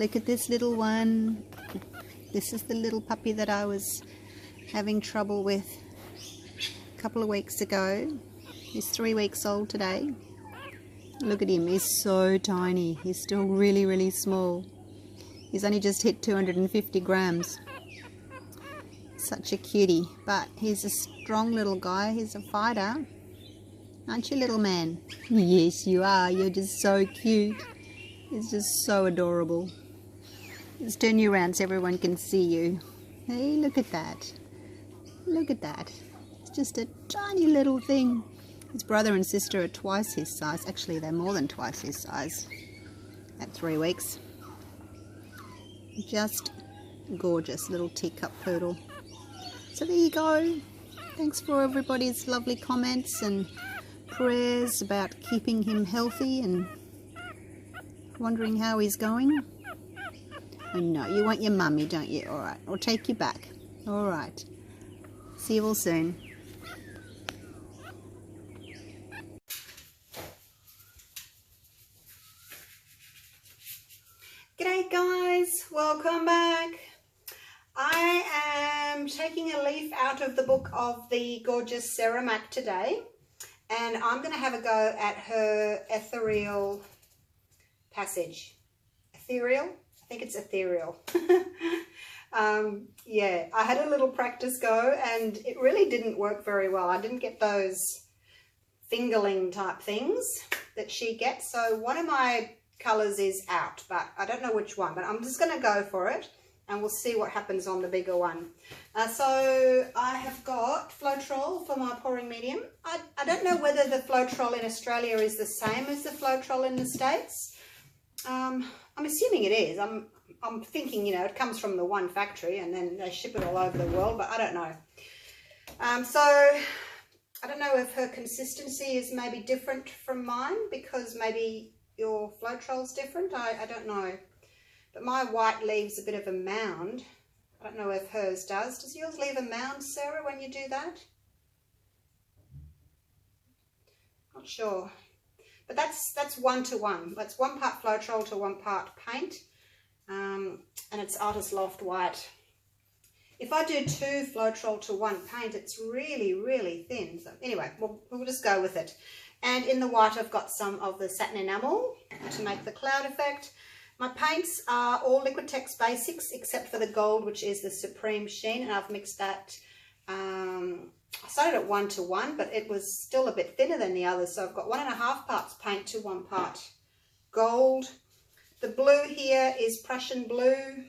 look at this little one. This is the little puppy that I was having trouble with a couple of weeks ago. He's 3 weeks old today. Look at him, he's so tiny. He's still really, really small. He's only just hit 250 grams. Such a cutie, but he's a strong little guy. He's a fighter. Aren't you, little man? Yes, you are. You're just so cute. It's just so adorable. Let's turn you around so everyone can see you. Hey, look at that. Look at that. It's just a tiny little thing. His brother and sister are twice his size. Actually, they're more than twice his size at 3 weeks. Just gorgeous little teacup poodle. So there you go. Thanks for everybody's lovely comments and prayers about keeping him healthy and wondering how he's going. I know, you want your mummy, don't you? Alright, I'll take you back. Alright. See you all soon. G'day guys, welcome back. I am taking a leaf out of the book of the gorgeous Sarah Mac today, and I'm going to have a go at her ethereal passage. Ethereal? I think it's ethereal. Yeah, I had a little practice go and it really didn't work very well. I didn't get those fingerling type things that she gets. So one of my colours is out, but I don't know which one, but I'm just going to go for it and we'll see what happens on the bigger one. So I have got Floetrol for my pouring medium. I don't know whether the Floetrol in Australia is the same as the Floetrol in the States. I'm assuming it is. I'm thinking, you know, it comes from the one factory and then they ship it all over the world, but I don't know. So I don't know if her consistency is maybe different from mine because maybe your Floetrol's different. I don't know. But my white leaves a bit of a mound. I don't know if hers does. Does yours leave a mound, Sarah, when you do that? Not sure. But that's 1 to 1. That's 1 part Floetrol to 1 part paint. And it's Artist Loft White. If I do 2 Floetrol to 1 paint, it's really, really thin. So anyway, we'll just go with it. And in the white, I've got some of the Satin Enamel to make the cloud effect. My paints are all Liquitex Basics, except for the gold, which is the Supreme Sheen. And I've mixed that. I started at 1 to 1, but it was still a bit thinner than the others. So I've got 1.5 parts paint to 1 part gold. The blue here is Prussian blue.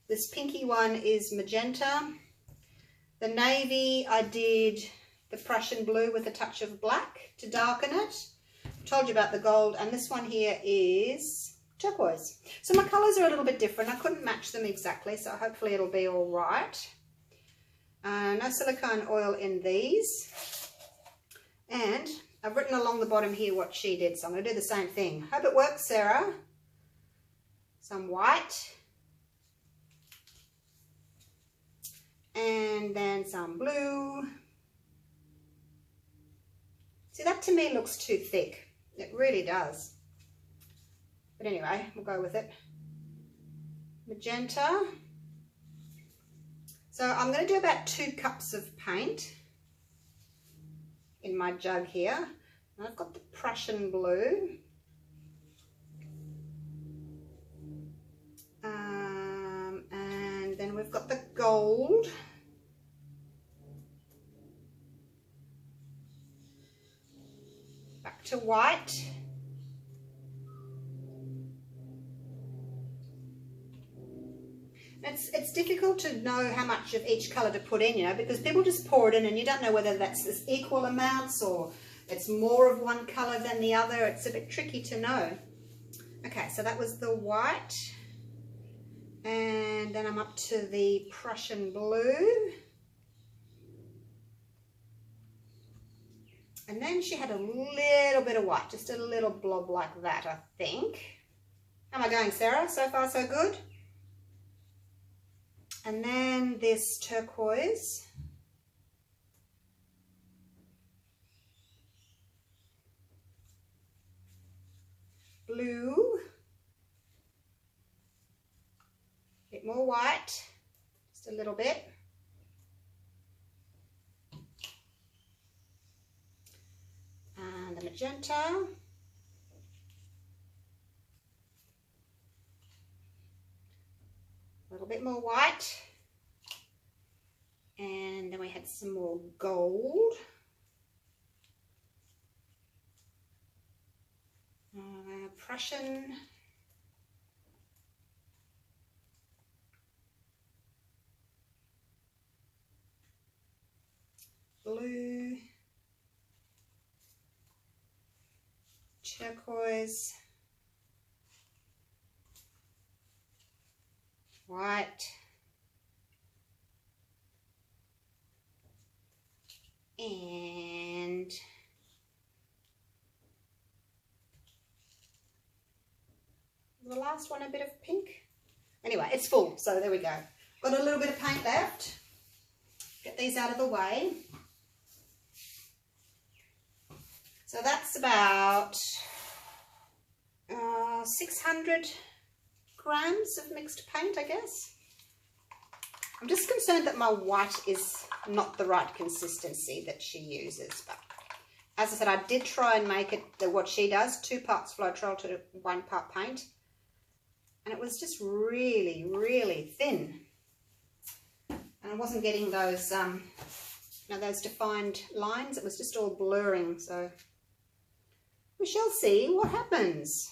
This pinky one is magenta. The navy, I did the Prussian blue with a touch of black to darken it. I told you about the gold. And this one here is turquoise. So my colours are a little bit different. I couldn't match them exactly, so hopefully it'll be all right. No silicone oil in these. And I've written along the bottom here what she did, so I'm going to do the same thing. Hope it works, Sarah. Some white. And then some blue. See, that to me looks too thick. It really does. But anyway, we'll go with it. Magenta. So I'm going to do about 2 cups of paint in my jug here. And I've got the Prussian blue. And then we've got the gold. Back to white. It's difficult to know how much of each colour to put in, you know, because people just pour it in and you don't know whether that's equal amounts or it's more of one colour than the other. It's a bit tricky to know. Okay, so that was the white. And then I'm up to the Prussian blue. And then she had a little bit of white, just a little blob like that, I think. How am I going, Sarah? So far, so good? And then this turquoise. Blue. bit more white, just a little bit. And the magenta. A little bit more white. And then we had some more gold. Prussian. Blue. Turquoise. White. And the last one, a bit of pink. Anyway, it's full, so there we go. Got a little bit of paint left. Get these out of the way. So that's about 600 grams of mixed paint, I guess. I'm just concerned that my white is not the right consistency that she uses, but as I said, I did try and make it what she does, 2 parts Floetrol to 1 part paint, and it was just really, really thin, and I wasn't getting those, those defined lines. It was just all blurring, so we shall see what happens.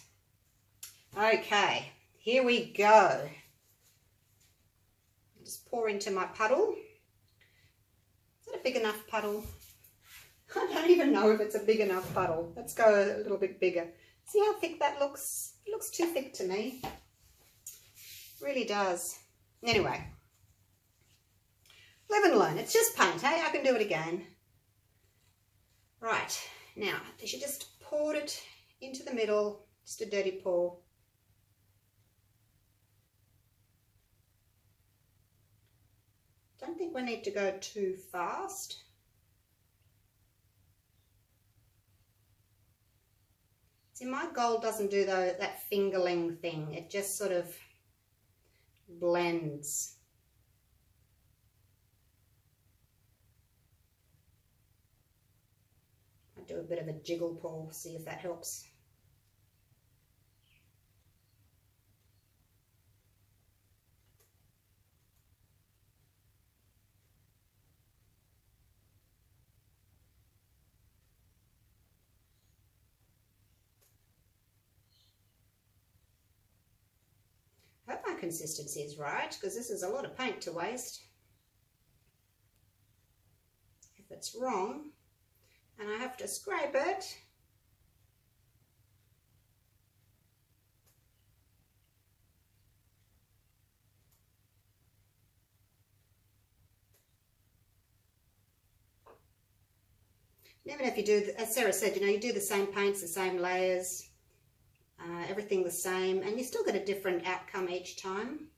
Okay, here we go. Just pour into my puddle. Is that a big enough puddle? I don't even know if it's a big enough puddle. Let's go a little bit bigger. See how thick that looks? It looks too thick to me. It really does. Anyway, live and learn. It's just paint, hey? I can do it again. Right, now, she just poured it into the middle, just a dirty pour. Don't think we need to go too fast. See, my gold doesn't do that fingerling thing. It just sort of blends. I'll do a bit of a jiggle pour, see if that helps. I hope my consistency is right, because this is a lot of paint to waste. If it's wrong and I have to scrape it, even if you do, as Sarah said, you do the same paints, the same layers, everything the same, and you still get a different outcome each time.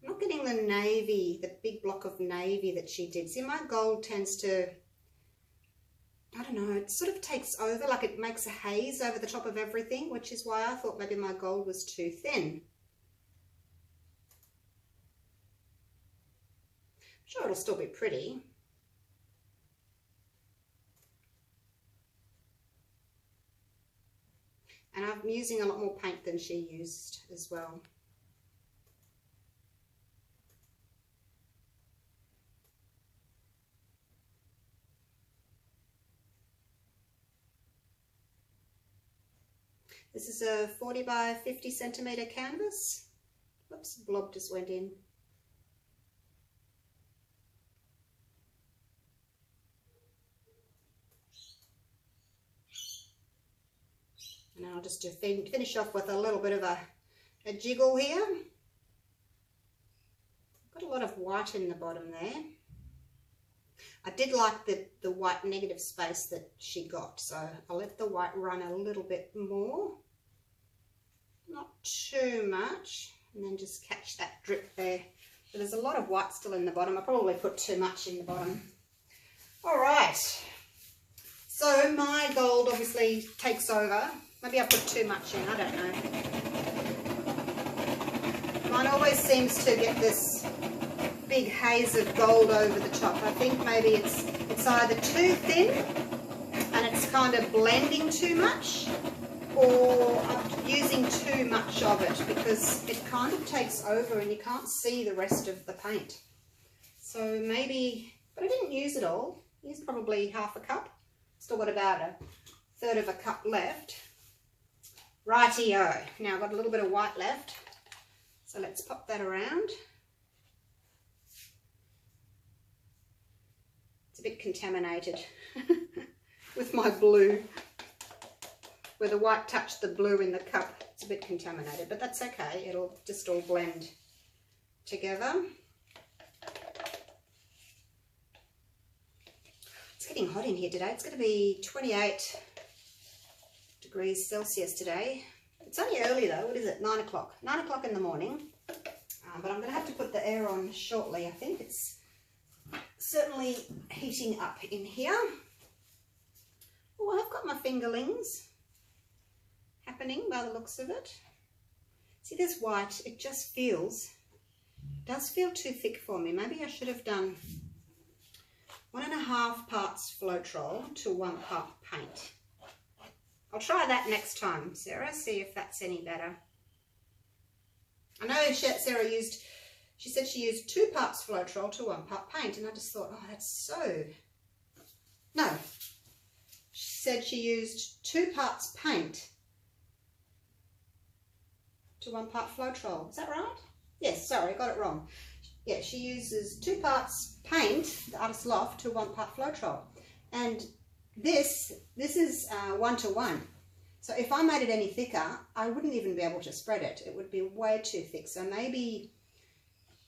I'm not getting the navy, the big block of navy that she did. See, my gold tends to, I don't know, it sort of takes over, like it makes a haze over the top of everything, which is why I thought maybe my gold was too thin. I'm sure it'll still be pretty. And I'm using a lot more paint than she used as well. This is a 40 by 50 centimetre canvas. Whoops, blob just went in. And I'll just finish off with a little bit of a jiggle here. Got a lot of white in the bottom there. I did like the white negative space that she got, so I'll let the white run a little bit more. Not too much, and then just catch that drip there. But there's a lot of white still in the bottom. I probably put too much in the bottom. All right, so my gold obviously takes over. Maybe I put too much in, I don't know. always seems to get this big haze of gold over the top. I think maybe it's either too thin and it's kind of blending too much, or I'm using too much of it because it kind of takes over and you can't see the rest of the paint. So maybe, but I didn't use it all. I used probably half a cup. Still got about a third of a cup left. Rightio. Now I've got a little bit of white left. So let's pop that around. It's a bit contaminated with my blue. Where the white touched the blue in the cup, it's a bit contaminated, but that's okay. It'll just all blend together. It's getting hot in here today. It's going to be 28 degrees Celsius today. It's only early though. What is it? 9 o'clock. 9 o'clock in the morning. But I'm going to have to put the air on shortly. I think it's certainly heating up in here. Oh, I've got my fingerlings happening by the looks of it. See, this white, it just does feel too thick for me. Maybe I should have done 1.5 parts Floetrol to 1 part paint. I'll try that next time, Sarah, see if that's any better. I know Sarah she said she used 2 parts Floetrol to 1 part paint, and I just thought, oh, that's so... No. She said she used 2 parts paint to 1 part Floetrol. Is that right? Yes, sorry, got it wrong. Yeah, she uses 2 parts paint, the Artist Loft, to 1 part Floetrol. And this is 1-to-1. So if I made it any thicker, I wouldn't even be able to spread it. It would be way too thick. So maybe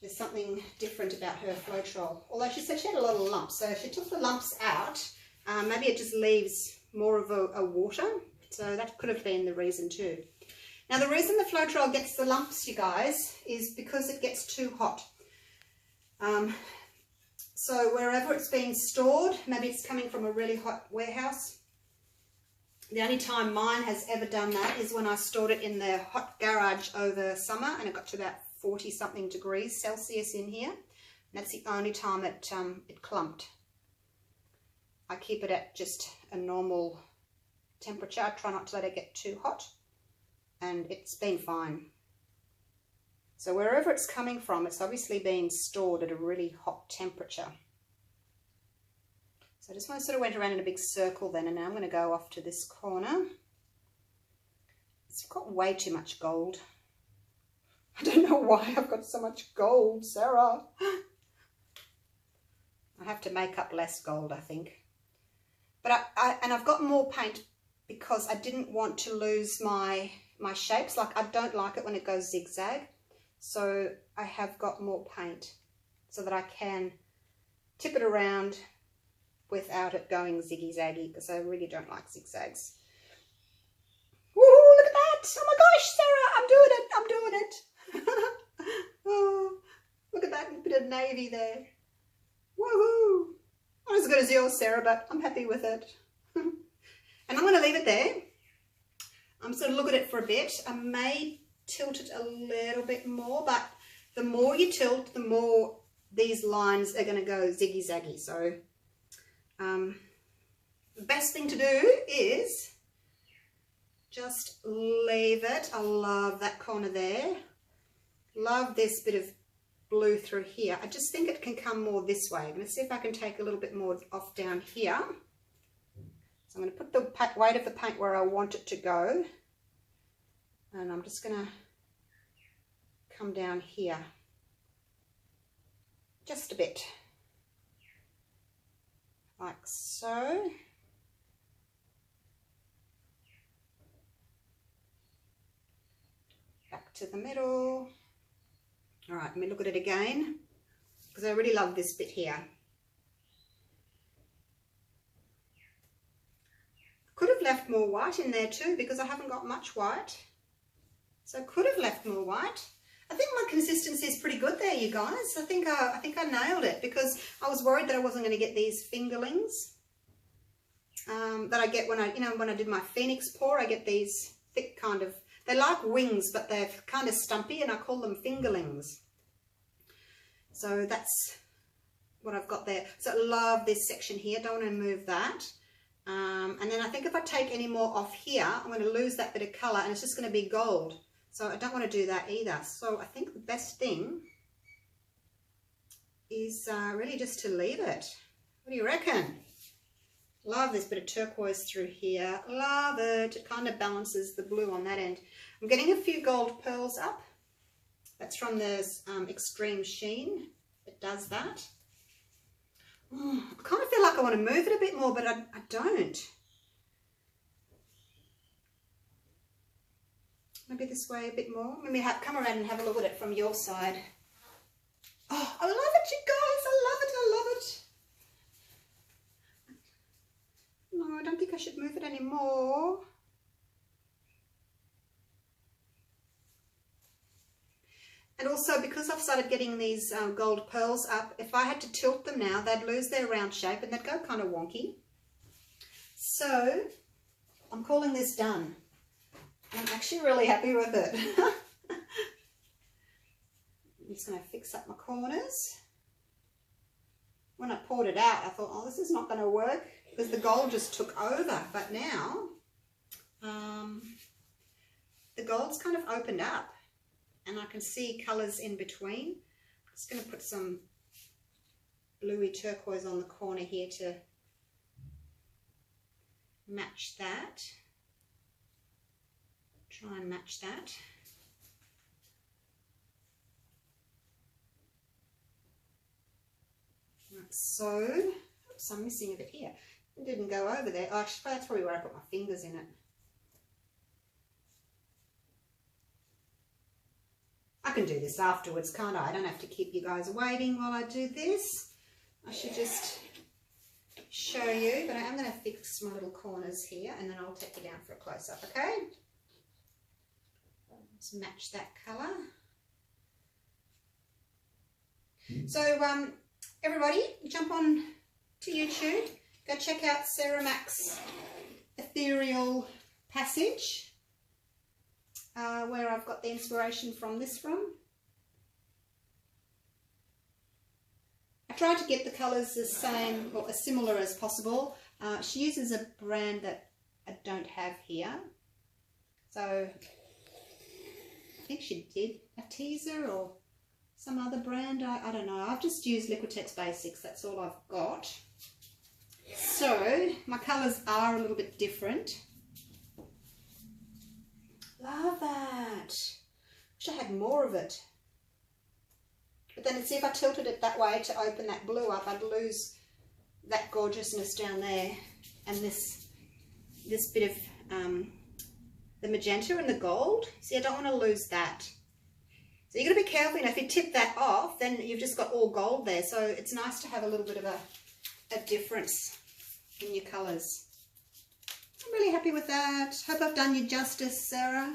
there's something different about her Floetrol. Although she said she had a lot of lumps. So if she took the lumps out, maybe it just leaves more of a water. So that could have been the reason too. Now the reason the Floetrol gets the lumps, you guys, is because it gets too hot. So wherever it's being stored, maybe it's coming from a really hot warehouse. The only time mine has ever done that is when I stored it in the hot garage over summer and it got to about 40 something degrees Celsius in here. And that's the only time it clumped. I keep it at just a normal temperature. I try not to let it get too hot, and it's been fine. So wherever it's coming from, it's obviously being stored at a really hot temperature. So I just want to sort of went around in a big circle then, and now I'm going to go off to this corner. It's got way too much gold. I don't know why I've got so much gold, Sarah. I have to make up less gold, I think. But I've got more paint because I didn't want to lose my shapes. Like, I don't like it when it goes zigzag. So I have got more paint so that I can tip it around without it going ziggy-zaggy, because I really don't like zigzags. Woohoo, look at that! Oh my gosh, Sarah, I'm doing it! Oh, look at that bit of navy there. Woohoo! Not as good as yours, Sarah, but I'm happy with it. And I'm going to leave it there. I'm just going to look at it for a bit. I may tilt it a little bit more, but the more you tilt, the more these lines are going to go ziggy-zaggy. So the best thing to do is just leave it. I love that corner there. Love this bit of blue through here. I just think it can come more this way. I'm going to see if I can take a little bit more off down here. So I'm going to put the weight of the paint where I want it to go. And I'm just going to come down here. Just a bit. Like so. Back to the middle. All right, let me look at it again, because I really love this bit here. Could have left more white in there too, because I haven't got much white. So I could have left more white. I think my consistency is pretty good there, you guys. I think I nailed it, because I was worried that I wasn't going to get these fingerlings that I get when I did my Phoenix pour. I get these thick kind of, They're like wings, but they're kind of stumpy, and I call them fingerlings. So that's what I've got there. So I love this section here. Don't want to move that. And then I think if I take any more off here, I'm going to lose that bit of colour, and it's just going to be gold. So I don't want to do that either. So I think the best thing is really just to leave it. What do you reckon? Love this bit of turquoise through here. Love it. It kind of balances the blue on that end. I'm getting a few gold pearls up. That's from this Extreme Sheen. It does that. Oh, I kind of feel like I want to move it a bit more, but I don't. Maybe this way a bit more. Let me come around and have a look at it from your side. Oh, I love it, you guys. I love it. I love it. No, I don't think I should move it anymore. And also, because I've started getting these gold pearls up, if I had to tilt them now, they'd lose their round shape and they'd go kind of wonky. So I'm calling this done. I'm actually really happy with it. I'm just going to fix up my corners. When I poured it out, I thought, oh, this is not going to work because the gold just took over. But now the gold's kind of opened up and I can see colours in between. I'm just going to put some bluey turquoise on the corner here to match that. Try and match that. Right, so, oops, I'm missing a bit here. It didn't go over there. Oh, actually, that's probably where I put my fingers in it. I can do this afterwards, can't I? I don't have to keep you guys waiting while I do this. I should just show you, but I am going to fix my little corners here and then I'll take you down for a close-up, okay? Let's match that colour. So, everybody, jump on to YouTube. Go check out Sarah Mac's Ethereal Passage, where I've got the inspiration from this from. I try to get the colours the same or as similar as possible. She uses a brand that I don't have here. So I think she did a teaser or some other brand. I don't know. I've just used Liquitex Basics. That's all I've got. So my colours are a little bit different. Love that. Wish I had more of it. But then see, if I tilted it that way to open that blue up, I'd lose that gorgeousness down there and this bit of the magenta and the gold. See, I don't want to lose that. So you've got to be careful. You know, if you tip that off, then you've just got all gold there. So it's nice to have a little bit of a difference in your colours. I'm really happy with that. Hope I've done you justice, Sarah.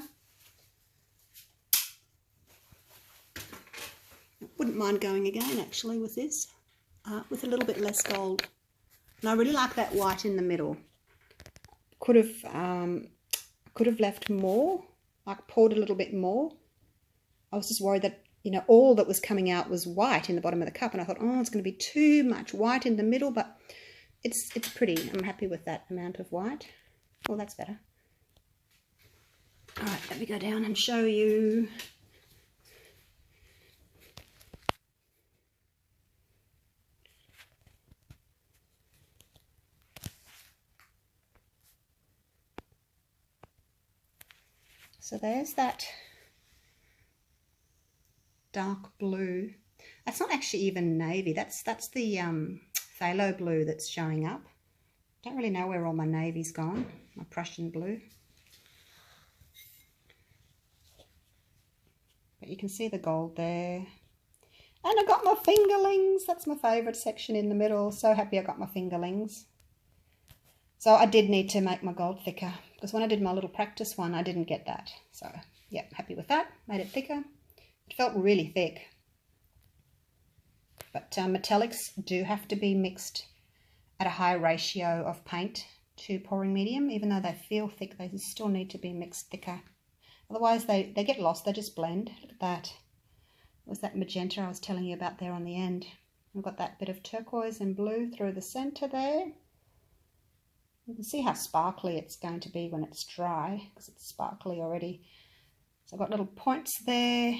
Wouldn't mind going again actually with this, with a little bit less gold. And I really like that white in the middle. Could have left more, like poured a little bit more. I was just worried that, you know, all that was coming out was white in the bottom of the cup, and I thought, oh, it's going to be too much white in the middle, but it's pretty. I'm happy with that amount of white. Oh, that's better. All right, let me go down and show you. So there's that dark blue. That's not actually even navy. That's the phthalo blue that's showing up. Don't really know where all my navy's gone. My Prussian blue. But you can see the gold there. And I got my fingerlings. That's my favourite section in the middle. So happy I got my fingerlings. So I did need to make my gold thicker, because when I did my little practice one, I didn't get that. So yeah, happy with that. Made it thicker. It felt really thick. But metallics do have to be mixed at a high ratio of paint to pouring medium. Even though they feel thick, they still need to be mixed thicker. Otherwise they get lost, they just blend. Look at that. It was that magenta I was telling you about there on the end. I've got that bit of turquoise and blue through the center there. You can see how sparkly it's going to be when it's dry, because it's sparkly already. So I've got little points there.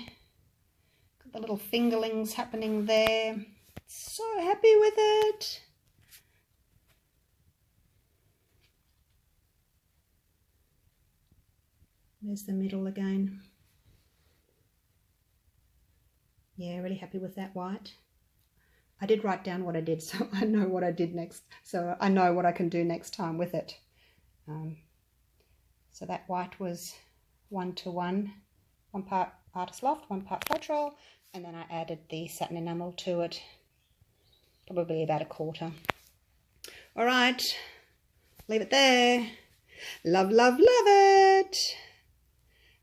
Got the little fingerlings happening there. So happy with it. There's the middle again. Yeah, really happy with that white. I did write down what I did, so I know what I did next. So I know what I can do next time with it. So that white was 1:1, 1 part Artist Loft, 1 part Floetrol, and then I added the satin enamel to it, probably about 1/4. All right, leave it there. Love, love, love it.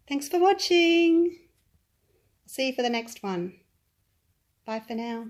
Thanks for watching. See you for the next one. Bye for now.